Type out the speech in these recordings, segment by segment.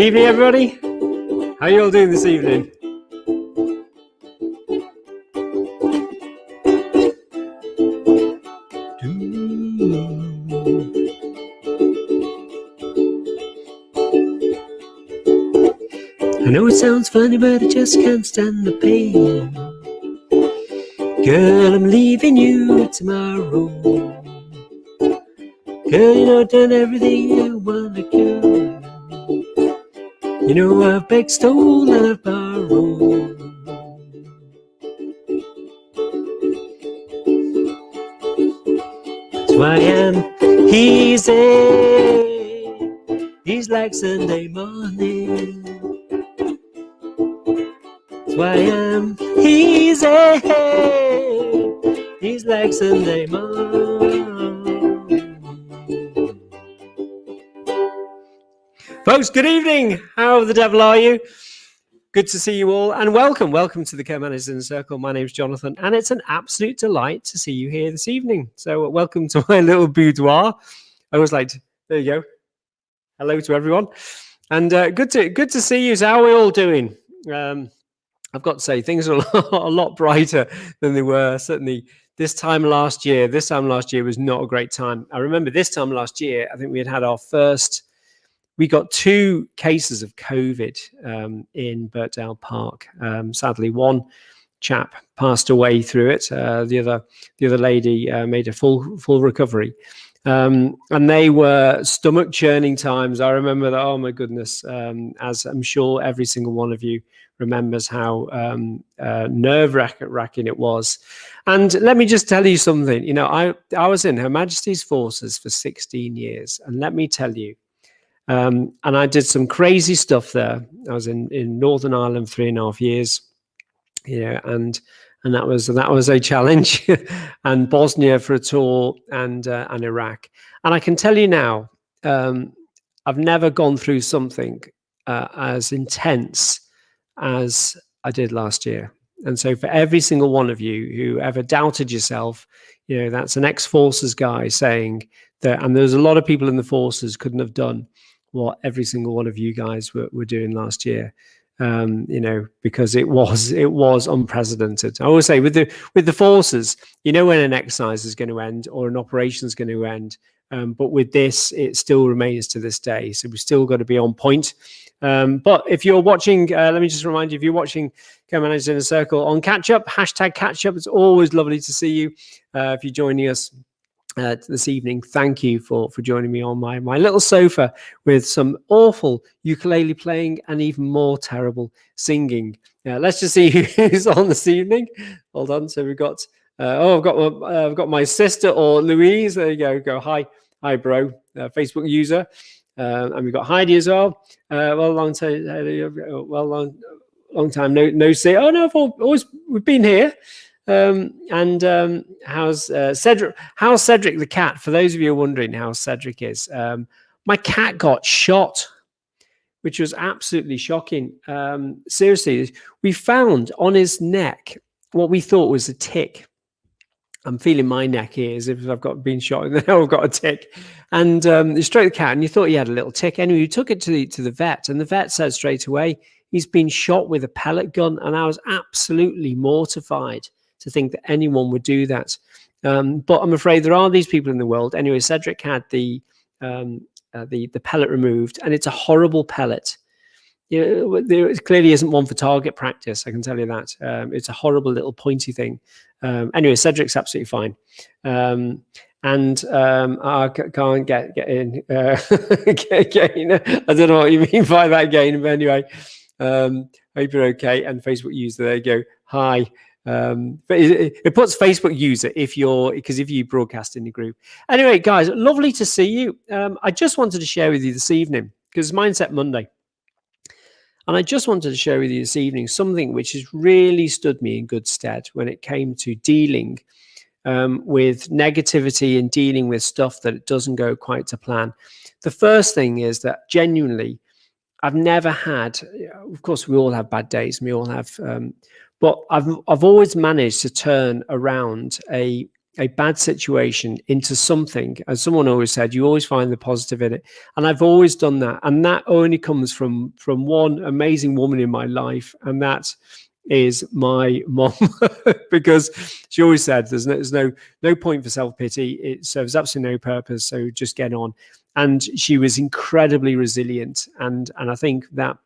evening, everybody. How are you all doing this evening? I know it sounds funny, but I just can't stand the pain. Girl, I'm leaving you tomorrow. Girl, you know I've done everything I wanna do. You know I've begged, stole, and I've borrowed. So I am easy. He's like Sunday morning. So I am easy. He's like Sunday morning. Folks, good evening. How the devil are you? Good to see you all, and welcome to the Co-Managers in the Circle. My name's Jonathan, and it's an absolute delight to see you here this evening. So welcome to my little boudoir. I was like, there you go. Hello to everyone, and good to see you. So how are we all doing? I've got to say, things are a lot brighter than they were certainly this time last year. This time last year was not a great time. I remember this time last year, I think we had our first. We got 2 cases of COVID in Birkdale Park. Sadly, one chap passed away through it. The other lady made a full recovery. And they were stomach churning times. I remember that. Oh my goodness! As I'm sure every single one of you remembers how nerve-wracking it was. And let me just tell you something. You know, I was in Her Majesty's Forces for 16 years, and let me tell you. And I did some crazy stuff there. I was in Northern Ireland 3.5 years, and that was a challenge, and Bosnia for a tour, and Iraq. And I can tell you now, I've never gone through something as intense as I did last year. And so for every single one of you who ever doubted yourself, that's an ex-forces guy saying that, and there's a lot of people in the forces couldn't have done what every single one of you guys were doing last year, because it was unprecedented. I always say with the forces, when an exercise is going to end or an operation is going to end, but with this, it still remains to this day. So we've still got to be on point. But if you're watching, let me just remind you, if you're watching Co-Managers in a Circle on Catch Up, #CatchUp, it's always lovely to see you. If you're joining us this evening, thank you for joining me on my little sofa with some awful ukulele playing and even more terrible singing. Let's just see who's on this evening. Hold on. So we've got I've got my sister, or Louise. There you go. Hi bro, Facebook user, and we've got Heidi as well. Long time no see. Oh no, we've been here. How's Cedric? How's Cedric the cat? For those of you wondering how Cedric is, my cat got shot, which was absolutely shocking. Seriously, we found on his neck what we thought was a tick. I'm feeling my neck here as if I've been shot, and now I've got a tick. And you stroked the cat, and you thought he had a little tick. Anyway, you took it to the vet, and the vet said straight away he's been shot with a pellet gun, and I was absolutely mortified to think that anyone would do that. But I'm afraid there are these people in the world. Anyway, Cedric had the pellet removed, and it's a horrible pellet. There clearly isn't one for target practice, I can tell you that. It's a horrible little pointy thing. Anyway, Cedric's absolutely fine. I can't get in. Gain. I don't know what you mean by that, gain, but anyway, hope you're okay. And Facebook user, there you go. Hi. But it puts Facebook user if you broadcast in the group. Anyway, guys, lovely to see you. I just wanted to share with you this evening, because it's Mindset Monday, and I just wanted to share with you this evening something which has really stood me in good stead when it came to dealing with negativity and dealing with stuff that it doesn't go quite to plan. The first thing is that genuinely, I've never had. Of course, we all have bad days. We all have. But I've always managed to turn around a a bad situation into something. As someone always said, you always find the positive in it. And I've always done that. And that only comes from one amazing woman in my life. And that is my mom, because she always said there's no point for self-pity. It serves absolutely no purpose. So just get on. And she was incredibly resilient. And I think that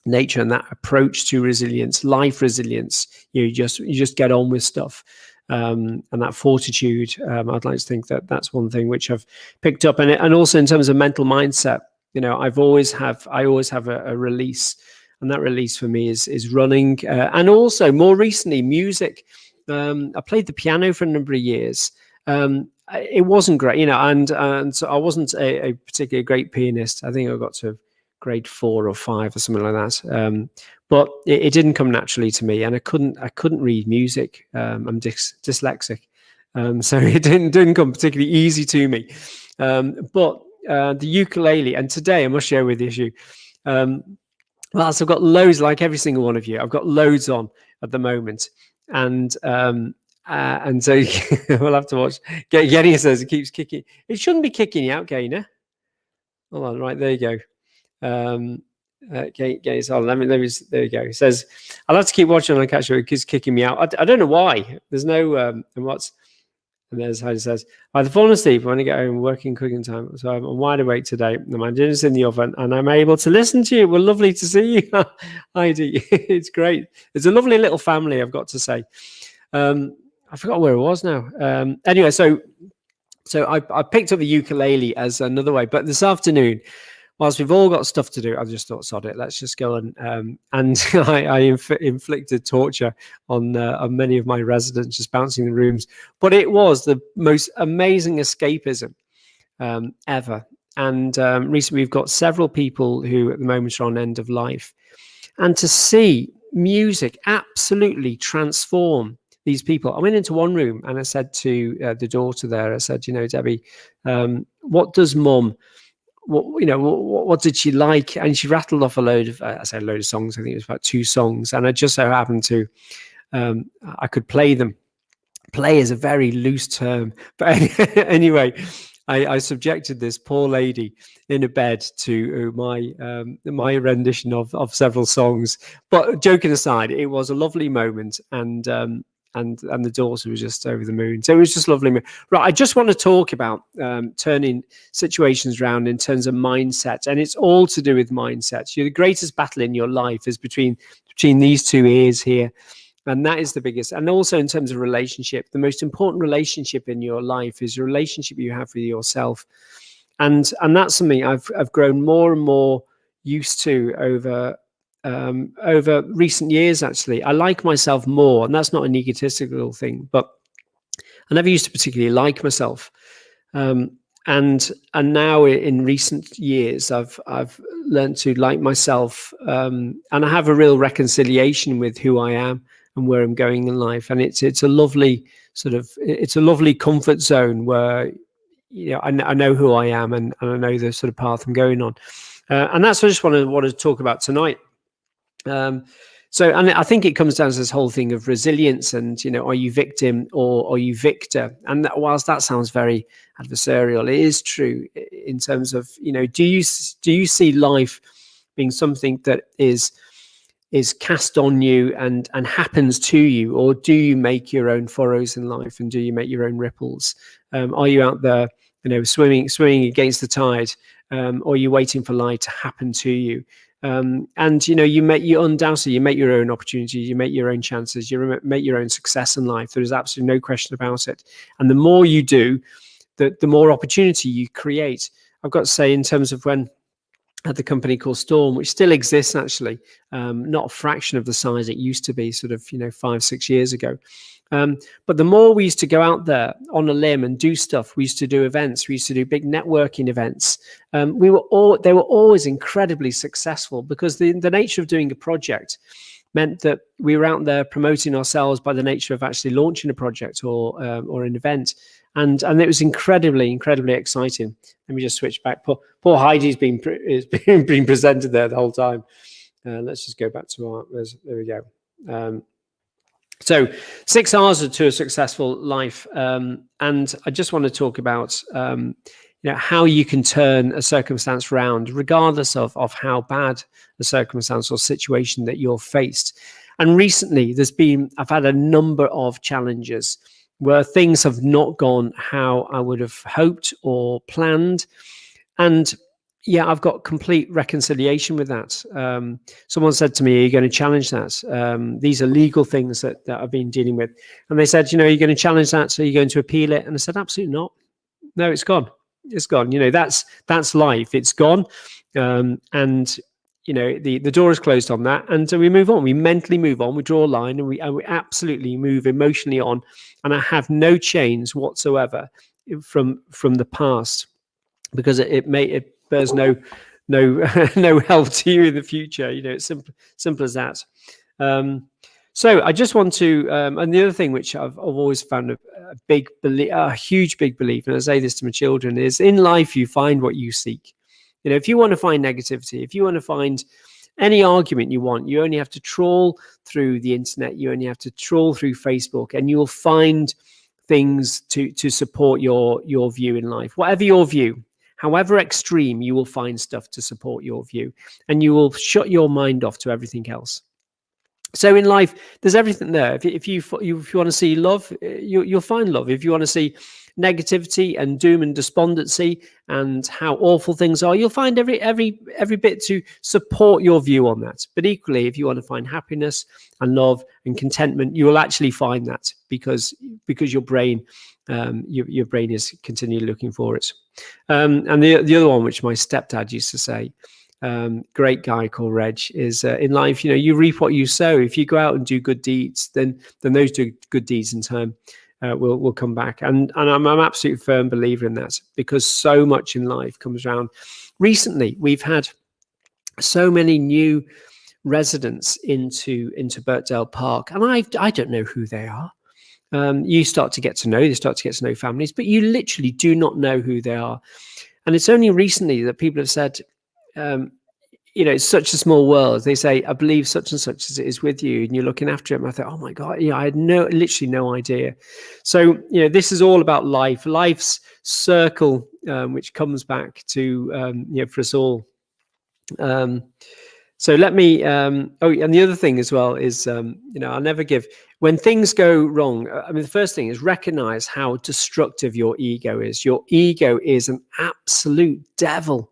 nature and that approach to resilience, life resilience, you just get on with stuff. And that fortitude, I'd like to think that that's one thing which I've picked up. And also in terms of mental mindset, I always have a release, and that release for me is running, and also more recently music. I played the piano for a number of years. It wasn't great, and so I wasn't a particularly great pianist. I think I got to grade 4 or 5 or something like that. But it didn't come naturally to me, and I couldn't read music. I'm dyslexic, so it didn't come particularly easy to me. But the ukulele, and today I must share with you. Well, so I've got loads, like every single one of you. I've got loads on at the moment, and so we'll have to watch. Gainer says it keeps kicking. It shouldn't be kicking you out, Gainer. Hold on, right there you go. Okay, so there you go. He says, I'll have to keep watching on catch it keeps kicking me out. I don't know why. There's no and there's how it says, I've fallen asleep when I get home working cooking time. So I'm wide awake today. My dinner's in the oven and I'm able to listen to you. Well, lovely to see you, Heidi. It's great. It's a lovely little family, I've got to say. I forgot where it was now. Anyway, so I picked up the ukulele as another way, but this afternoon, whilst we've all got stuff to do, I just thought, sod it, let's just go and I inflicted torture on many of my residents, just bouncing the rooms. But it was the most amazing escapism ever. And recently, we've got several people who, at the moment, are on end of life, and to see music absolutely transform these people. I went into one room and I said to the daughter there, I said, Debbie, what does Mum? What did she like? And she rattled off a load of songs. I think it was about 2 songs, and I just so happened to I could play them. Play is a very loose term, but anyway, I subjected this poor lady in a bed to my rendition of several songs. But joking aside, it was a lovely moment, and the daughter was just over the moon. So it was just lovely. Right, I just want to talk about turning situations around in terms of mindset, and it's all to do with mindset. The greatest battle in your life is between these 2 ears here, and that is the biggest. And also in terms of relationship, the most important relationship in your life is your relationship you have with yourself, and that's something I've grown more and more used to over recent years. Actually, I like myself more, and that's not an egotistical thing, but I never used to particularly like myself, and now in recent years I've learned to like myself, and I have a real reconciliation with who I am and where I'm going in life, and it's a lovely it's a lovely comfort zone where I know who I am, and I know the sort of path I'm going on, and that's what I just want to talk about tonight. And I think it comes down to this whole thing of resilience, and are you victim or are you victor? And whilst that sounds very adversarial, it is true in terms of do you see life being something that is cast on you and happens to you, or do you make your own furrows in life, and do you make your own ripples? Are you out there swimming against the tide, or are you waiting for life to happen to you? And you undoubtedly make your own opportunities, you make your own chances, you make your own success in life. There is absolutely no question about it. And the more you do, the more opportunity you create. I've got to say, in terms of when at the company called Storm, which still exists actually, not a fraction of the size it used to be, 5-6 years ago. But the more we used to go out there on a limb and do stuff, we used to do events, we used to do big networking events. They were always incredibly successful, because the nature of doing a project meant that we were out there promoting ourselves by the nature of actually launching a project or an event. And it was incredibly exciting. Let me just switch back. Poor Heidi's been presented there the whole time. Let's just go back to there we go. So 6 R's to a successful life. And I just want to talk about how you can turn a circumstance round, regardless of how bad the circumstance or situation that you're faced. And recently, I've had a number of challenges where things have not gone how I would have hoped or planned. And yeah, I've got complete reconciliation with that. Someone said to me, "Are you going to challenge that? These are legal things that I've been dealing with." And they said, "You're going to challenge that, so you're going to appeal it?" And I said, "Absolutely not. No, it's gone. It's gone. That's life. It's gone." And the door is closed on that, and so we move on. We mentally move on. We draw a line, and we absolutely move emotionally on. And I have no chains whatsoever from the past, because it bears no no help to you in the future. It's simple as that. So I just want to, and the other thing which I've always found a huge big belief, and I say this to my children, is in life you find what you seek. If you want to find negativity, if you want to find any argument you want, you only have to trawl through the internet, you only have to trawl through Facebook, and you'll find things to support your view in life. Whatever your view, however extreme, you will find stuff to support your view, and you will shut your mind off to everything else. So in life, there's everything there. If you want to see love, you'll find love. If you want to see negativity and doom and despondency and how awful things are, you'll find every bit to support your view on that. But equally, if you want to find happiness and love and contentment, you will actually find that because your brain your brain is continually looking for it. And the other one, which my stepdad used to say, great guy called Reg, is in life, you reap what you sow. If you go out and do good deeds, then those good deeds in turn will come back. And I'm an absolute firm believer in that, because so much in life comes around. Recently, we've had so many new residents into Birkdale Park, and I don't know who they are. You start to get to know families, but you literally do not know who they are. And it's only recently that people have said, it's such a small world. They say, "I believe such and such is with you," and you're looking after him. I thought, oh my God, I had literally no idea. So, this is all about life's circle, which comes back to, for us all. So let me, and the other thing as well is, I'll never give, when things go wrong, the first thing is recognize how destructive your ego is. Your ego is an absolute devil.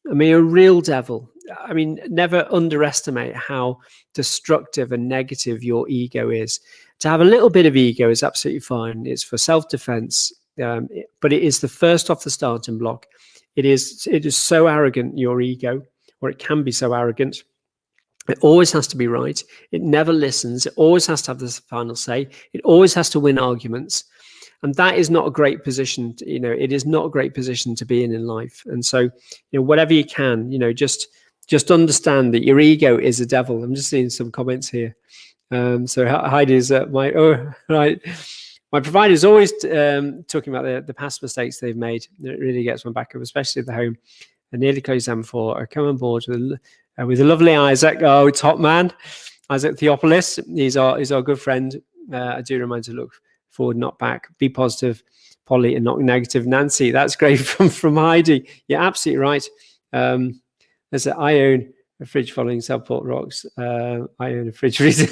A real devil. Never underestimate how destructive and negative your ego is. To have a little bit of ego is absolutely fine. It's for self-defense, but it is the first off the starting block. It is so arrogant, your ego, or it can be so arrogant. It always has to be right. It never listens. It always has to have the final say. It always has to win arguments. And that is not a great position. It is not a great position to be in life. And so, whatever you can, just understand that your ego is a devil. I'm just seeing some comments here. So Heidi's my provider is always talking about the past mistakes they've made. It really gets my back up, especially at the home. I nearly closed them for. I come on board with the lovely Isaac. Oh, top man, Isaac Theopolis. He's our good friend. I do remind you to look forward, not back. Be positive, Polly, and not negative. Nancy, that's great from Heidi. You're absolutely right. There's a, I own a fridge following Southport Rocks. I own a fridge reason.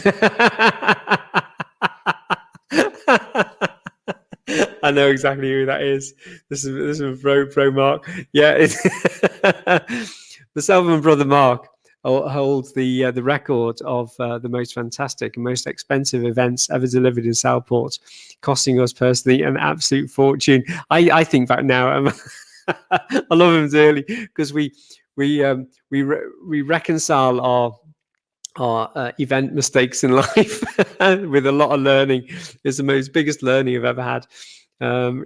I know exactly who that is. This is pro Mark. Yeah, the Selvin brother Mark holds the record of the most fantastic and most expensive events ever delivered in Southport, costing us personally an absolute fortune. I think back now, I love him dearly, because we reconcile our event mistakes in life with a lot of learning. It's the biggest learning I've ever had. And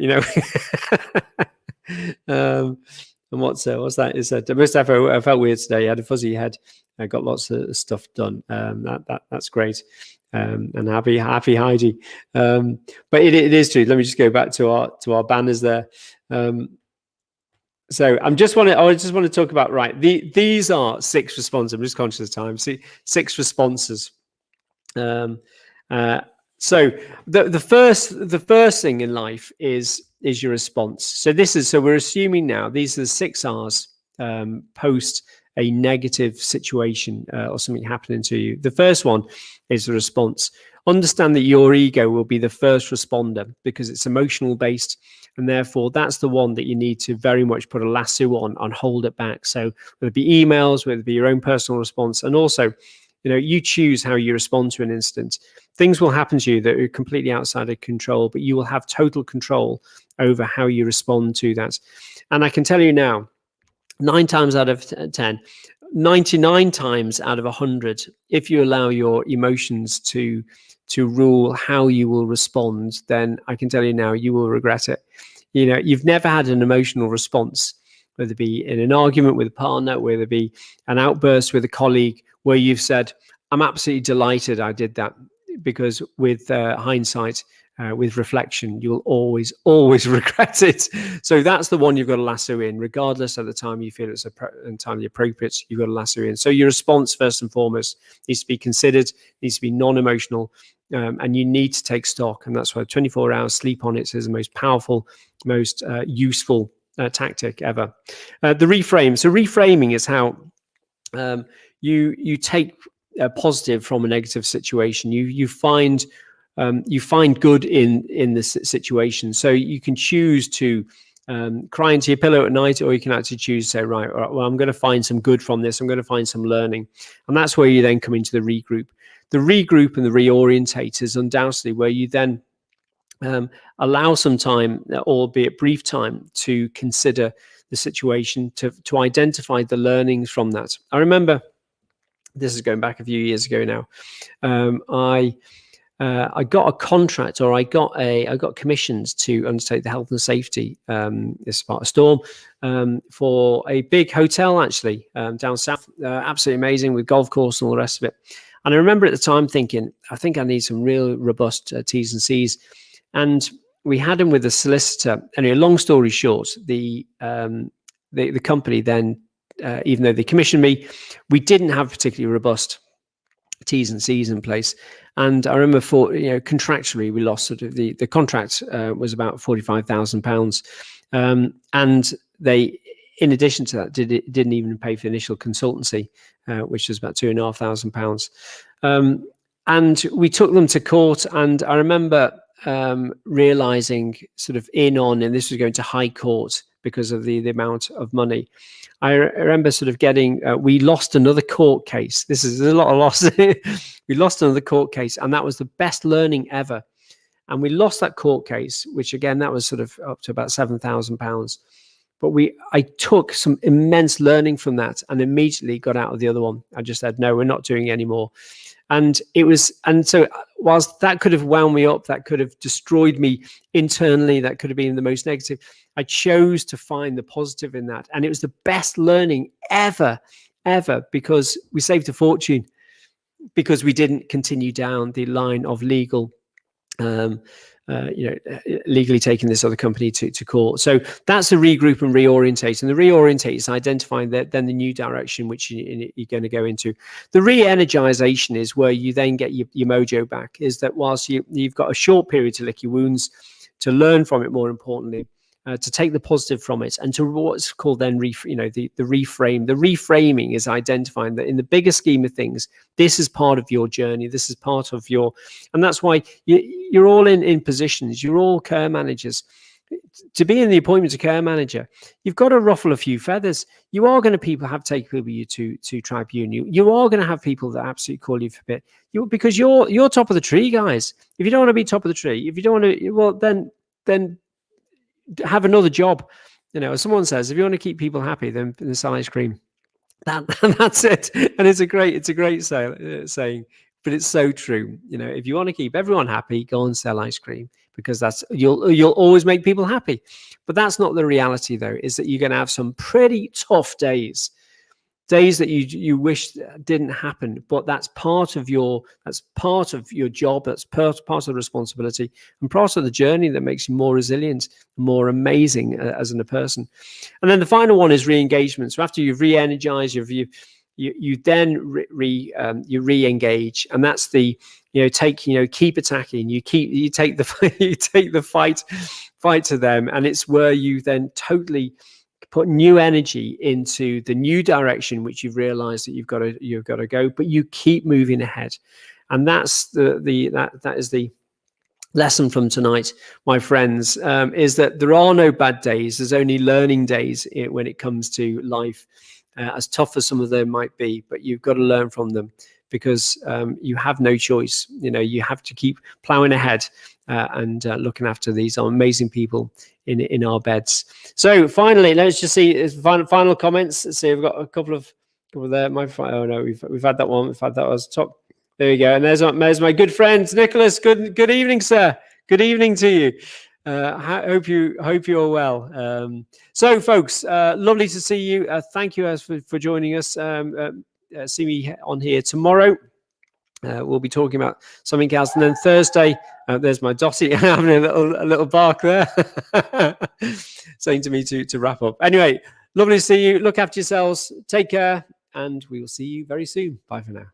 what's that? Is that most I felt weird today. I had a fuzzy head. I got lots of stuff done. That's great. And happy Heidi. But it is true. Let me just go back to our banners there. So I just want to talk about, right, these are 6 responses. I'm just conscious of time. See, 6 responses. So the first thing in life is your response. So we're assuming now these are the 6 R's post a negative situation or something happening to you. The first one is the response. Understand that your ego will be the first responder because it's emotional based, and therefore that's the one that you need to very much put a lasso on and hold it back. So whether it be emails, whether it be your own personal response, and also, you choose how you respond to an incident. Things will happen to you that are completely outside of control, but you will have total control over how you respond to that. And I can tell you now, 9 times out of 10, 99 times out of 100, if you allow your emotions to rule how you will respond, then I can tell you now, you will regret it. You've never had an emotional response, whether it be in an argument with a partner, whether it be an outburst with a colleague, where you've said, I'm absolutely delighted I did that, because with hindsight, with reflection, you'll always regret it. So that's the one you've got to lasso in, regardless of the time you feel it's entirely appropriate. You've got to lasso in. So your response, first and foremost, needs to be considered, needs to be non-emotional, and you need to take stock. And that's why 24 hours sleep on it is the most powerful, most useful tactic ever. The reframe. So reframing is how you take a positive from a negative situation. You find good in this situation. So you can choose to cry into your pillow at night, or you can actually choose to say, right, well, I'm going to find some good from this. I'm going to find some learning. And that's where you then come into the regroup. The regroup and the reorientate is undoubtedly where you then allow some time, albeit brief time, to consider the situation, to identify the learnings from that. I remember, this is going back a few years ago now, I got a contract, or I got commissions to undertake the health and safety, this is part of Storm, for a big hotel actually down south, absolutely amazing, with golf course and all the rest of it. And I remember at the time thinking, I think I need some real robust T's and C's. And we had him with a solicitor. Anyway, long story short, the company then, even though they commissioned me, we didn't have particularly robust T's and C's in place. And I remember contractually, we lost sort of the contract was about £45,000. And they, in addition to that, didn't even pay for the initial consultancy, which was about £2,500. And we took them to court. And I remember realizing sort of and this was going to high court because of the amount of money. I remember sort of getting, we lost another court case. There's a lot of loss. We lost another court case, and that was the best learning ever. And we lost that court case, which again, that was sort of up to about £7,000. But I took some immense learning from that and immediately got out of the other one. I just said, no, we're not doing it anymore. And so whilst that could have wound me up, that could have destroyed me internally, that could have been the most negative, I chose to find the positive in that. And it was the best learning ever, because we saved a fortune, because we didn't continue down the line of legal, legally taking this other company to court. So that's the regroup and reorientate. And the reorientate is identifying then the new direction which you're going to go into. The re-energization is where you then get your mojo back, is that whilst you've got a short period to lick your wounds, to learn from it, more importantly, to take the positive from it, and to what's called then the reframe. The reframing is identifying that in the bigger scheme of things, this is part of your journey. This is part of and that's why you're all in positions. You're all care managers. To be in the appointment of care manager, you've got to ruffle a few feathers. You are going to take people you to tribunal. You are going to have people that absolutely call you for a bit. Because you're top of the tree, guys. If you don't want to be top of the tree, if you don't want to, well, then have another job. As someone says, if you want to keep people happy, then sell ice cream. That's it. And it's a great saying, but it's so true. If you want to keep everyone happy, go and sell ice cream, because you'll always make people happy. But that's not the reality, though, is that you're going to have some pretty tough days that you wish didn't happen, but that's part of your job, that's part of the responsibility, and part of the journey that makes you more resilient, more amazing as a person. And then the final one is re-engagement. So after you've re-energized, you then you re-engage, and that's the keep attacking. You take the you take the fight to them, and it's where you then totally put new energy into the new direction which you've realized that you've got to go, but you keep moving ahead. And that's that is the lesson from tonight, my friends, is that there are no bad days. There's only learning days when it comes to life, as tough as some of them might be, but you've got to learn from them, because you have no choice. You have to keep plowing ahead and looking after these amazing people in our beds. So finally, let's just see final comments. Let's see, we've got a couple of there. Oh no, we've had that one. We've had that as top. There you go. And there's my good friend Nicholas. Good evening, sir. Good evening to you. Hope you're well. So, folks, lovely to see you. Thank you for joining us. See me on here tomorrow. We'll be talking about something else, and then Thursday. There's my Dottie having a little bark there, saying to me to wrap up. Anyway, lovely to see you. Look after yourselves. Take care, and we will see you very soon. Bye for now.